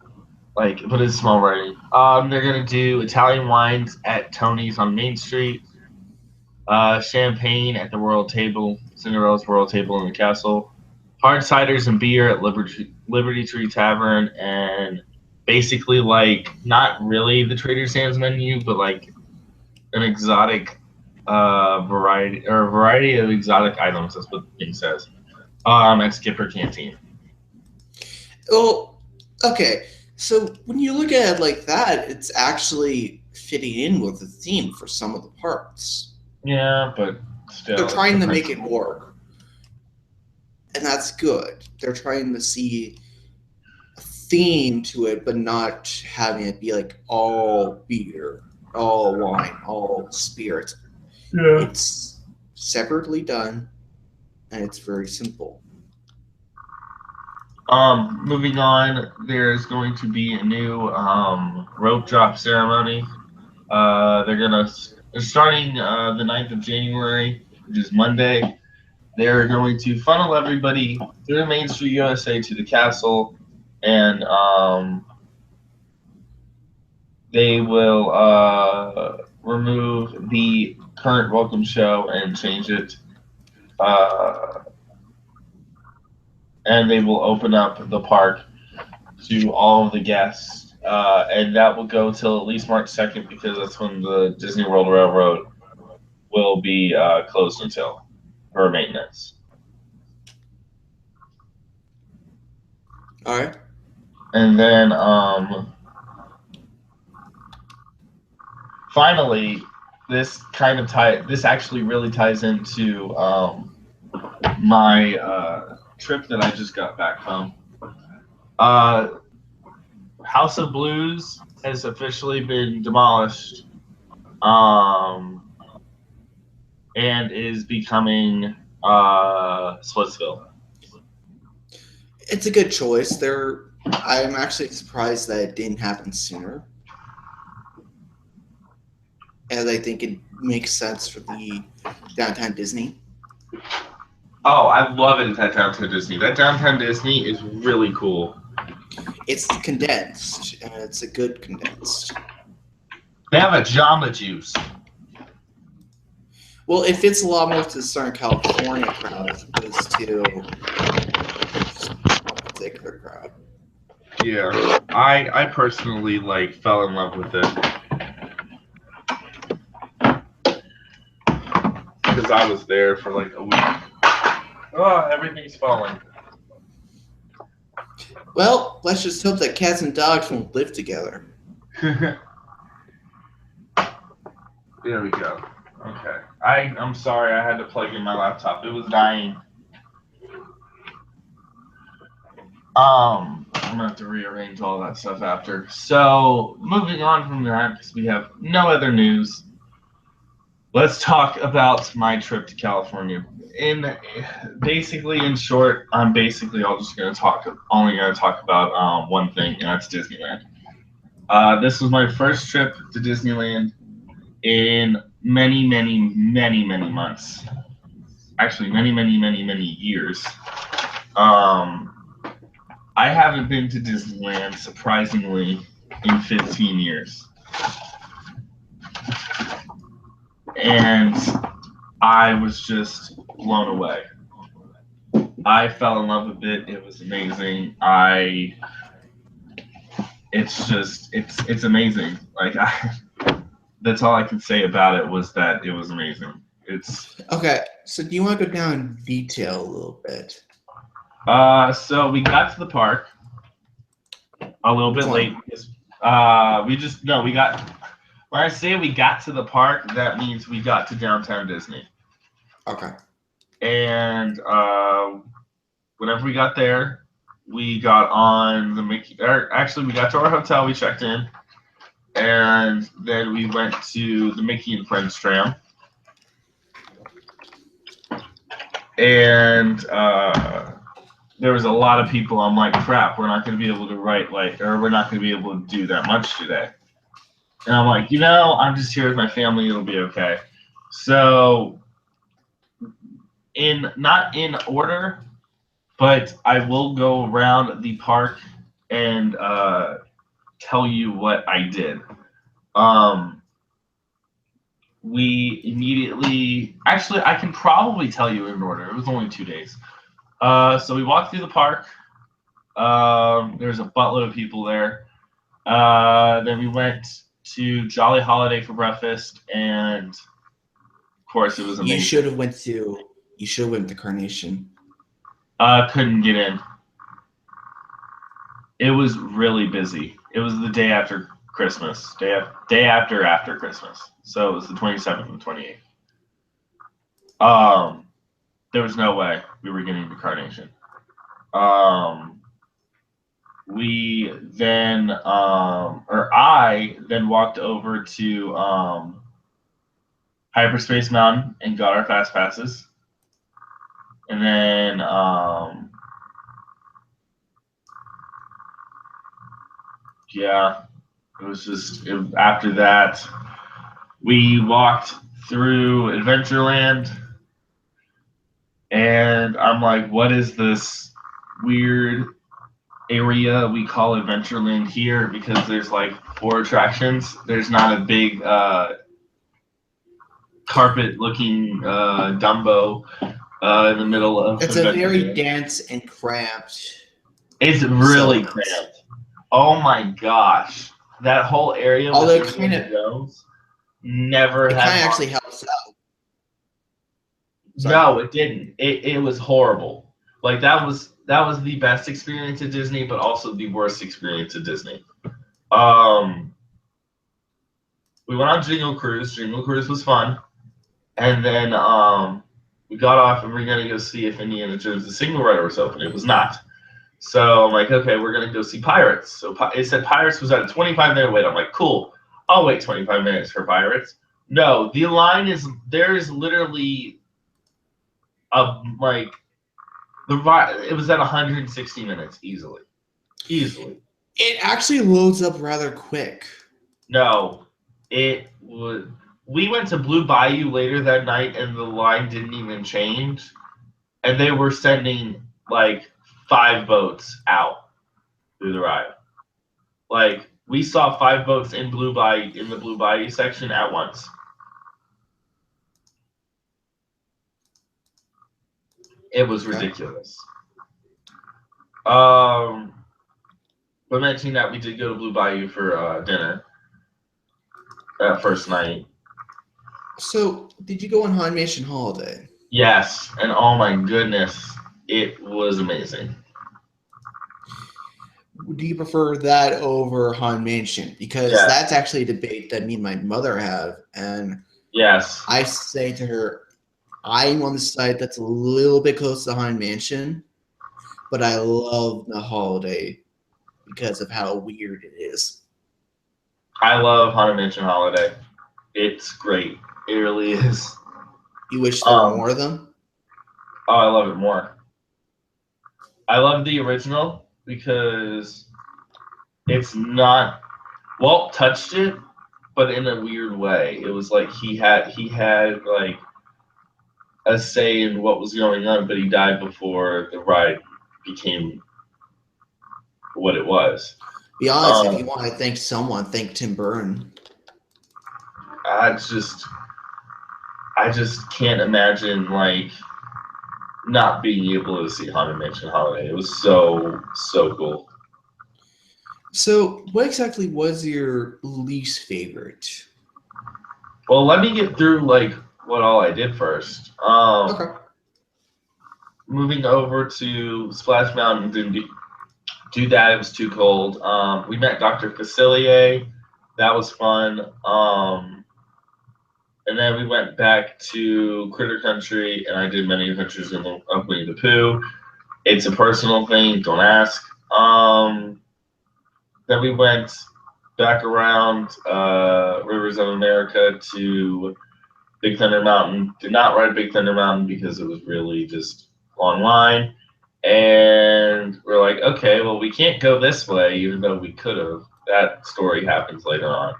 but it's small writing. They're gonna do Italian wines at Tony's on Main Street, champagne at the Royal Table, Cinderella's Royal Table in the Castle, hard ciders and beer at Liberty Tree Tavern, and basically not really the Trader Sam's menu, but an exotic variety of exotic items. That's what the thing says. At Skipper Canteen. Well, okay. So when you look at it like that, it's actually fitting in with the theme for some of the parts. Yeah, but still, they're trying to make it work, and that's good. They're trying to see a theme to it, but not having it be like all beer, all wine, all spirit. Yeah. It's separately done, and it's very simple. Moving on, there's going to be a new rope drop ceremony. They're starting the 9th of January, which is Monday. They're going to funnel everybody through Main Street USA to the castle, and they will remove the current welcome show and change it. And they will open up the park to all of the guests. And that will go till at least March 2nd because that's when the Disney World Railroad will be closed until for maintenance. All right. And then finally, this actually really ties into my trip that I just got back from. House of Blues has officially been demolished, and is becoming Splitsville. It's a good choice. I'm actually surprised that it didn't happen sooner, as I think it makes sense for the downtown Disney. Oh, I love it at downtown Disney. That downtown Disney is really cool. It's condensed, and it's a good condensed. They have a Jamba Juice. Well, it fits a lot more to the Southern California crowd as opposed to a particular crowd. Yeah, I personally fell in love with it because I was there for a week. Oh, everything's falling. Well, let's just hope that cats and dogs won't live together. There we go. Okay. I'm sorry, I had to plug in my laptop. It was dying. I'm gonna have to rearrange all that stuff after. So moving on from that, because we have no other news, let's talk about my trip to California. In short, I'm basically only gonna talk about one thing, and that's Disneyland. This was my first trip to Disneyland in many, many, many, many months. Actually, many, many, many, many years. I haven't been to Disneyland, surprisingly, in 15 years. And I was just blown away. I fell in love with it. It was amazing. It's amazing. That's all I can say about it was that it was amazing. Okay, so do you want to go down in detail a little bit? So we got to the park a little bit late. When I say we got to the park, that means we got to downtown Disney. Okay. And whenever we got there, we got on the Mickey. Actually, we got to our hotel. We checked in, and then we went to the Mickey and Friends tram. And there was a lot of people. I'm like, crap, we're not going to be able to we're not going to be able to do that much today. And I'm like, I'm just here with my family. It'll be okay. So, not in order, but I will go around the park and tell you what I did. We immediately, actually, I can probably tell you in order. It was only 2 days. So we walked through the park. There's a buttload of people there. Then we went to Jolly Holiday for breakfast, and of course it was amazing. You should have went to Carnation. Couldn't get in. It was really busy. It was the day after Christmas, day after Christmas. So it was the 27th and 28th. There was no way we were getting to Carnation. we then, or I then walked over to Hyperspace Mountain and got our fast passes. And then yeah, it was just after that we walked through Adventureland, and I'm like, what is this weird area we call Adventureland here? Because there's like 4 attractions. There's not a big carpet-looking Dumbo in the middle of. It's a very dense and cramped. It's really cramped. Oh my gosh, that whole area. Although it kind of never it had. Kind of actually helps out. Sorry. No, it didn't. It was horrible. Like that was the best experience at Disney, but also the worst experience at Disney. We went on Jingle Cruise. Jingle Cruise was fun, and then we got off and we were gonna go see if Indiana Jones the Signal Rider was open. It was not. So I'm like, okay, we're gonna go see Pirates. So it said Pirates was at a 25-minute wait. I'm like, cool. I'll wait 25 minutes for Pirates. No, the line is there's literally like it was at 160 minutes easily. It actually loads up rather quick. No, it would. We went to Blue Bayou later that night, and the line didn't even change, and they were sending like 5 boats out through the ride. Like we saw 5 boats in the Blue Bayou section at once. It was ridiculous. But mentioning that we did go to Blue Bayou for dinner that first night. So, did you go on Haunted Mansion Holiday? Yes, and oh my goodness, it was amazing. Do you prefer that over Haunted Mansion? Because that's actually a debate that me and my mother have, and yes, I say to her, I'm on the side that's a little bit close to Haunted Mansion, but I love the Holiday because of how weird it is. I love Haunted Mansion Holiday. It's great. It really is. You wish there were more of them? Oh, I love it more. I love the original because it's not Walt touched it, but in a weird way. It was like he had like a say in what was going on, but he died before the ride became what it was. Be honest, if you want to thank someone, thank Tim Burton. I just can't imagine like not being able to see Haunted Mansion Holiday. It was so cool. So, what exactly was your least favorite? Well, let me get through like what all I did first. Okay. Moving over to Splash Mountain, didn't do that. It was too cold. We met Dr. Facilier. That was fun. And then we went back to Critter Country, and I did many adventures of Winnie the Pooh. It's a personal thing. Don't ask. Then we went back around Rivers of America to Big Thunder Mountain. Did not ride Big Thunder Mountain because it was really just long line. And we're like, okay, well, we can't go this way, even though we could have. That story happens later on.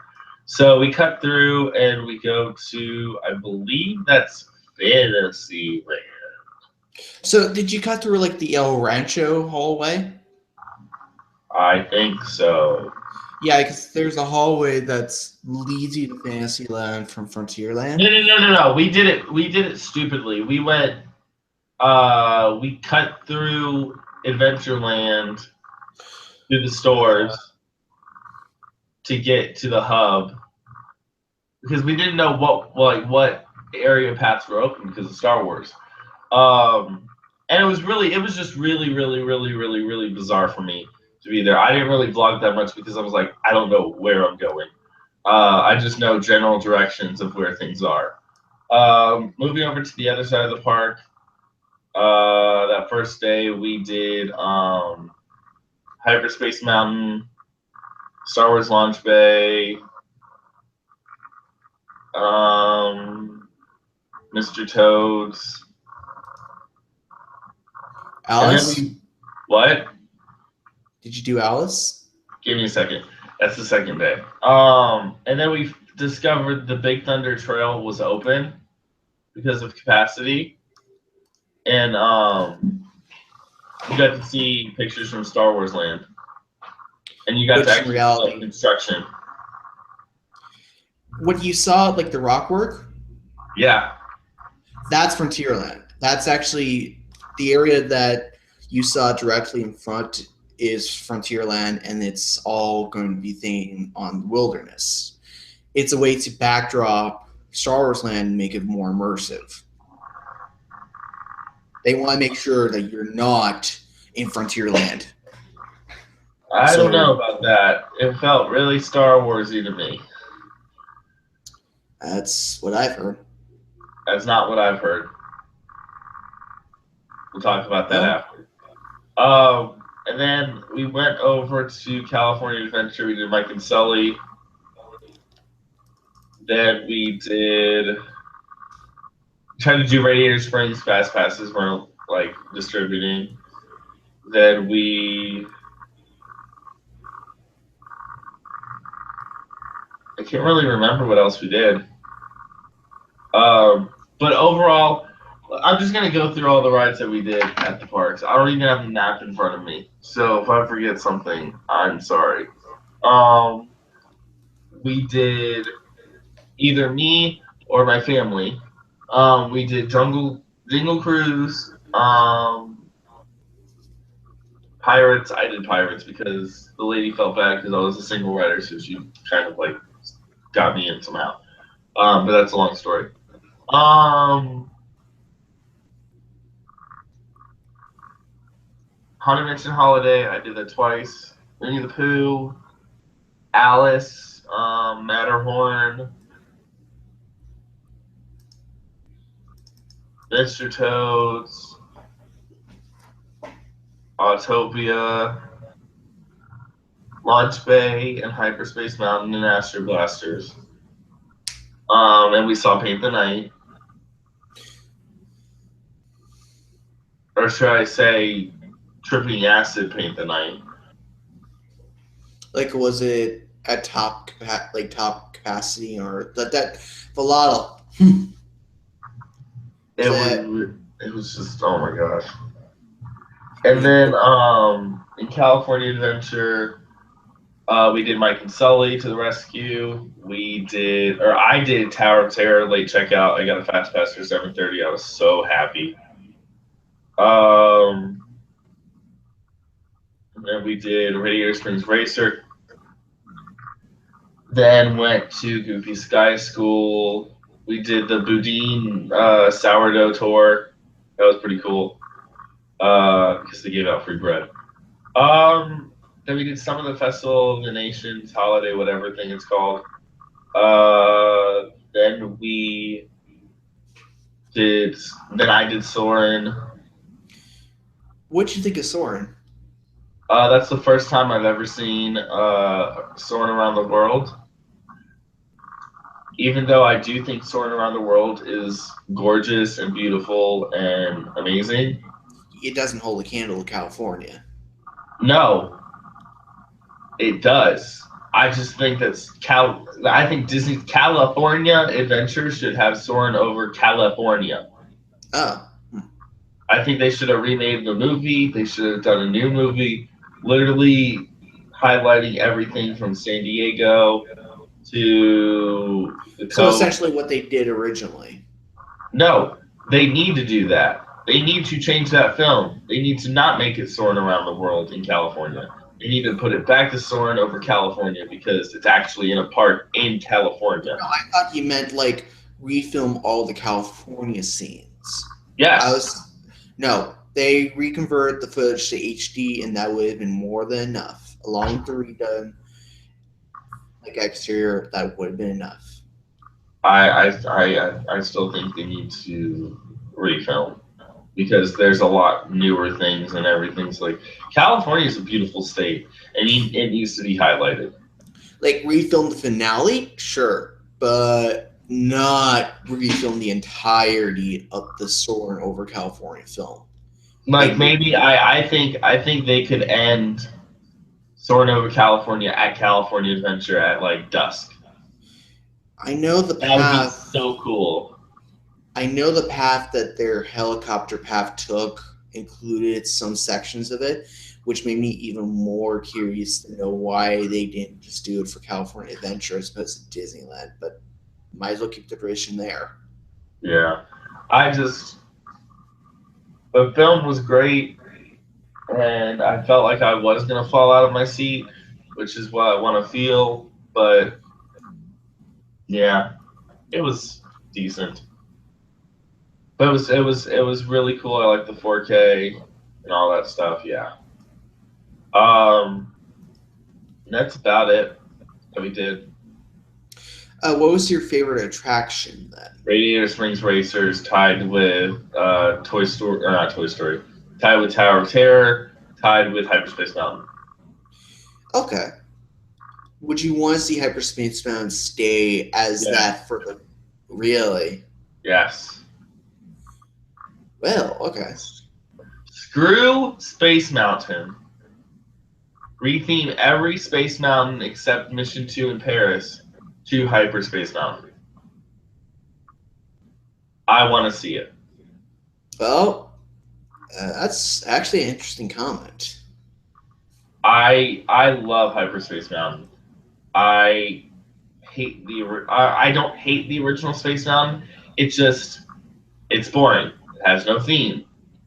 So we cut through and we go to, I believe that's Fantasyland. So did you cut through like the El Rancho hallway? I think so. Yeah, because there's a hallway that's leads you to Fantasyland from Frontierland. No. We did it stupidly. We went we cut through Adventureland through the stores to get to the hub because we didn't know what area paths were open because of Star Wars. And it was just really bizarre for me to be there. I didn't really vlog that much because I was like, I don't know where I'm going. I just know general directions of where things are. Moving over to the other side of the park, that first day we did Hyperspace Mountain, Star Wars Launch Bay, Mr. Toad's. Alice? What? Did you do Alice? Give me a second. That's the second day. And then we discovered the Big Thunder Trail was open because of capacity. And you got to see pictures from Star Wars Land. And you got to actually see construction. What you saw, like the rock work? Yeah. That's Frontierland. That's actually the area that you saw directly in front is Frontierland, and it's all going to be themed on wilderness. It's a way to backdrop Star Wars Land and make it more immersive. They want to make sure that you're not in Frontierland. I don't know about that. It felt really Star Warsy to me. That's what I've heard. That's not what I've heard. We'll talk about that after. And then we went over to California Adventure. We did Mike and Sully. Then we tried to do Radiator Springs Fast Passes weren't like distributing. Then I can't really remember what else we did. But overall, I'm just going to go through all the rides that we did at the parks. I don't even have the map in front of me. So if I forget something, I'm sorry. We did either me or my family. We did Jungle Cruise, Pirates. I did Pirates because the lady felt bad because I was a single rider, so she kind of like got me in somehow. But that's a long story. Haunted Mansion Holiday, I did that twice. Winnie the Pooh, Alice, Matterhorn, Mr. Toad's, Autopia, Launch Bay, and Hyperspace Mountain and Astro Blasters. And we saw Paint the Night. Or should I say Tripping Acid Paint the Night? Like, was it at top capacity or that Volado? It was just, oh my gosh. And then in California Adventure, we did Mike and Sully to the rescue. I did Tower of Terror late checkout. I got a fast pass for 7:30. I was so happy. And then we did Radiator Springs Racer. Then went to Goofy Sky School. We did the Boudin sourdough tour. That was pretty cool because they gave out free bread. Then we did some of the Festival of the Nations, holiday, whatever thing it's called. Then I did Soarin'. What'd you think of Soarin'? That's the first time I've ever seen Soarin' Around the World. Even though I do think Soarin' Around the World is gorgeous and beautiful and amazing. It doesn't hold a candle to California. No, it does. I just think I think Disney's California Adventure should have Soarin' over California. Oh. I think they should have remade the movie. They should have done a new movie, literally highlighting everything from San Diego to the coast. So essentially what they did originally. No, they need to do that. They need to change that film. They need to not make it Soarin' Around the World in California. They need to put it back to Soarin' over California because it's actually in a park in California. No, I thought you meant like refilm all the California scenes. Yes. No, they reconvert the footage to HD, and that would have been more than enough. Along with the redone exterior, that would have been enough. I still think they need to refilm. because there's a lot newer things and everything's like California is a beautiful state and it needs to be highlighted. Like refilm the finale, sure, but not refilm the entirety of the Soarin' over California film. Like Like maybe I think they could end Soarin' over California at California Adventure at like dusk. I know the That would be path. so cool. I know the path that their helicopter path took included some sections of it, which made me even more curious to know why they didn't just do it for California Adventure as opposed to Disneyland. But might as well keep the tradition there. Yeah. I just the film was great and I felt like I was gonna fall out of my seat, which is what I wanna feel, but yeah, it was decent. But it was really cool. I like the 4K and all that stuff, yeah. Um that's about it that we did. What was your favorite attraction then? Radiator Springs Racers tied with Toy Story, or not Toy Story, tied with Tower of Terror, tied with Hyperspace Mountain. Okay. Would you want to see Hyperspace Mountain stay as Yeah. that for the really? Yes. Well, okay. Screw Space Mountain. Retheme every Space Mountain except Mission 2 in Paris to Hyperspace Mountain. I want to see it. Well, that's actually an interesting comment. I love Hyperspace Mountain. I I don't hate the original Space Mountain. It's just it's boring. It has no theme.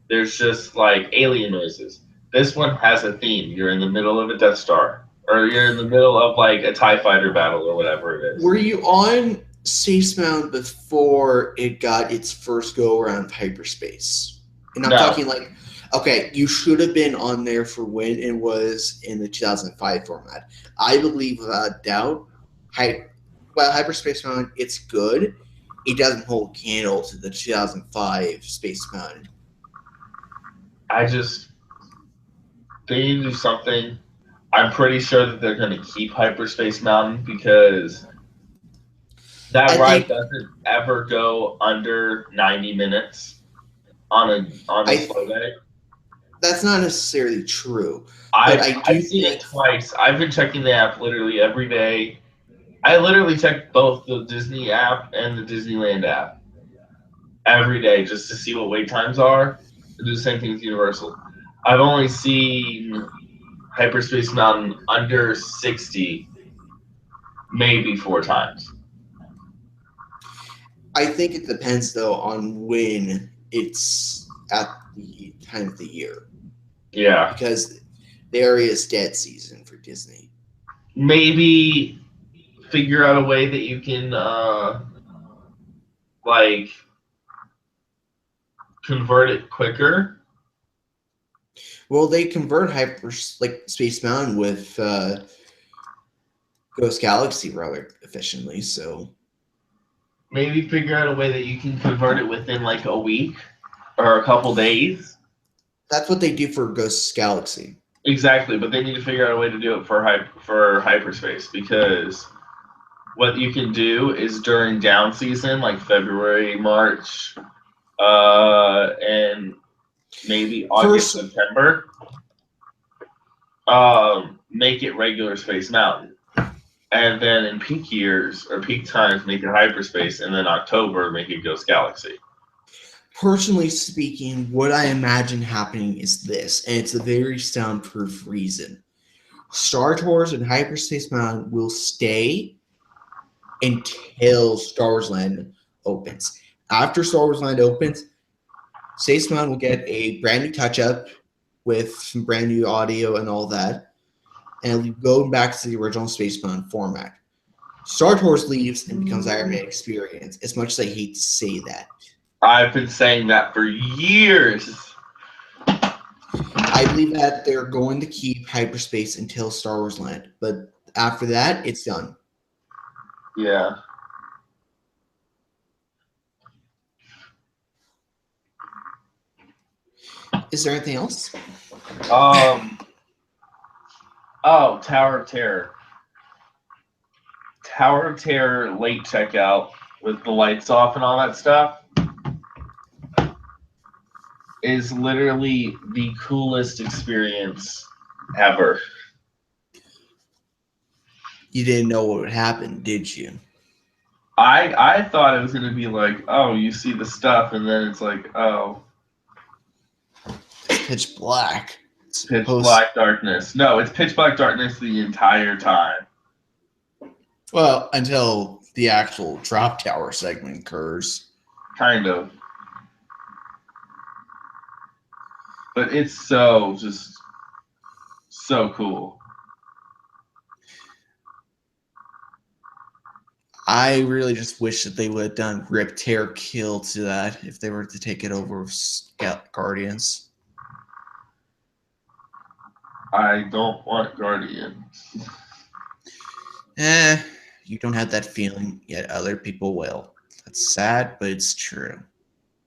There's just like alien noises. This one has a theme. You're in the middle of a Death Star, or you're in the middle of like a TIE fighter battle, or whatever it is. Were you on Space Mountain before it got its first go around hyperspace? And I'm No, talking like, okay, you should have been on there for when it was in the 2005 format. I believe without doubt, Hyperspace Mountain, it's good. It doesn't hold candle to the 2005 Space Mountain. I just they need to do something. I'm pretty sure that they're going to keep Hyperspace Mountain because I that ride think doesn't ever go under 90 minutes on a I slow day. that's not necessarily true, but I've I I've do seen it think twice. I've been checking the app literally every day. I literally check both the Disney app and the Disneyland app every day just to see what wait times are. I do the same thing with Universal. I've only seen Hyperspace Mountain under 60 maybe 4 times. I think it depends though on when it's at the time of the year Yeah. because there is dead season for Disney. Maybe figure out a way that you can like convert it quicker. Well, they convert Space Mountain with Ghost Galaxy rather efficiently, so Maybe figure out a way that you can convert it within like a week or a couple days. that's what they do for Ghost Galaxy. Exactly, but they need to figure out a way to do it for hyperspace because what you can do is during down season, like February, March, and maybe August, First, September, make it regular Space Mountain, and then in peak years or peak times, make it hyperspace, and then October, make it Ghost Galaxy. personally speaking, what I imagine happening is this, and it's a very soundproof reason. Star Tours and Hyperspace Mountain will stay until Star Wars Land opens. After Star Wars Land opens, Space Mountain will get a brand new touch up with some brand new audio and all that, and it'll go back to the original Space Mountain format. Star Tours leaves and becomes Iron Man Experience, as much as I hate to say that. I've been saying that for years. I believe that they're going to keep hyperspace until Star Wars Land, but after that, it's done. Yeah. Is there anything else? Oh, Tower of Terror. Tower of Terror late checkout with the lights off and all that stuff is literally the coolest experience ever. You didn't know what would happen, did you? I thought it was going to be like, oh, you see the stuff, and then it's like, oh. It's pitch black. It's pitch black darkness. No, it's pitch black darkness the entire time. Well, until the actual drop tower segment occurs. Kind of. But it's so cool. I really just wish that they would have done Rip, Tear, Kill to that if they were to take it over with Guardians. I don't want Guardians. You don't have that feeling, yet other people will. That's sad, but it's true.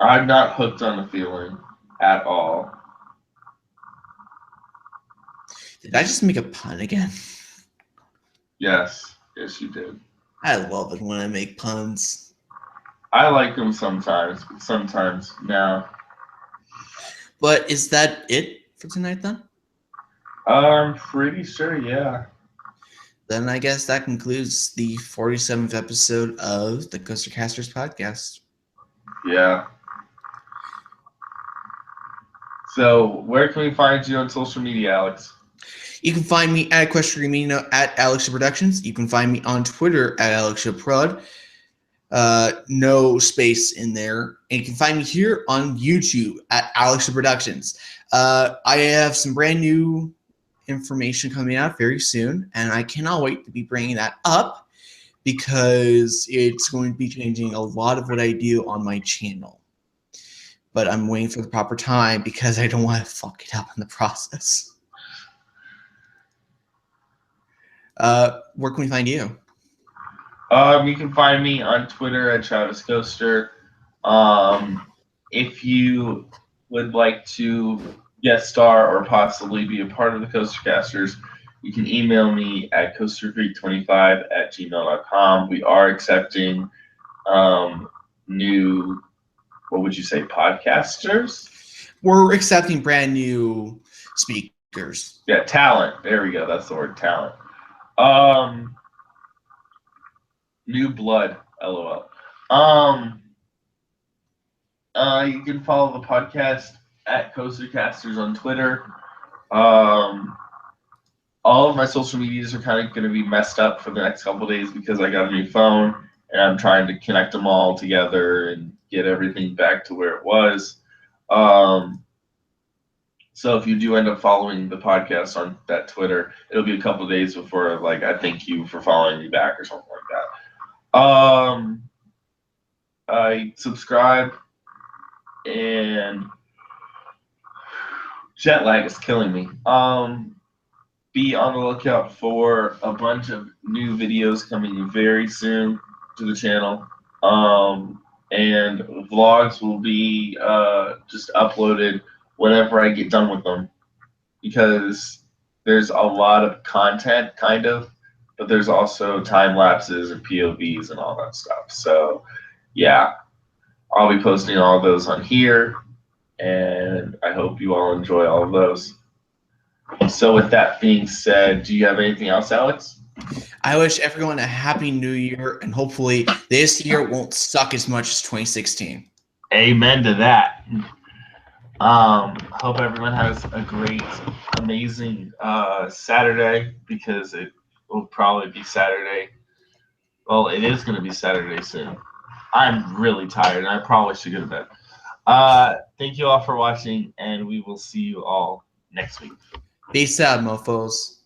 I'm not hooked on the feeling at all. Did I just make a pun again? Yes, you did. I love it when I make puns. I like them sometimes, but sometimes no. But is that it for tonight then? I'm pretty sure, yeah. Then I guess that concludes the 47th episode of the CoasterCasters podcast. Yeah. So where can we find you on social media, Alex? You can find me at Equestrian Media at Alexa Productions. You can find me on Twitter at AlexaProd. No space in there. And you can find me here on YouTube at Alexa Productions. I have some brand new information coming out very soon, and I cannot wait to be bringing that up because it's going to be changing a lot of what I do on my channel. But I'm waiting for the proper time because I don't want to fuck it up in the process. Where can we find you? You can find me on Twitter at TheCoasterCasters. If you would like to guest star or possibly be a part of the CoasterCasters, you can email me at coastercreek25@gmail.com. We are accepting new, what would you say, podcasters? We're accepting brand new speakers. Yeah, talent. There we go. That's the word, talent. New blood, LOL. You can follow the podcast at CoasterCasters on Twitter. All of my social medias are kind of going to be messed up for the next couple of days because I got a new phone and I'm trying to connect them all together and get everything back to where it was. So if you do end up following the podcast on that Twitter, it'll be a couple of days before, like, I thank you for following me back or something like that. I subscribe, and jet lag is killing me. Be on the lookout for a bunch of new videos coming very soon to the channel. And vlogs will be just uploaded whenever I get done with them, because there's a lot of content, kind of, but there's also time lapses and POVs and all that stuff. So yeah, I'll be posting all those on here, and I hope you all enjoy all of those. So with that being said, do you have anything else, Alex? I wish everyone a happy new year, and hopefully this year won't suck as much as 2016. Amen to that. Hope everyone has a great, amazing Saturday, because it will probably be Saturday. Well, it is going to be Saturday soon. I'm really tired, and I probably should go to bed. Thank you all for watching, and we will see you all next week. Peace out, mofos.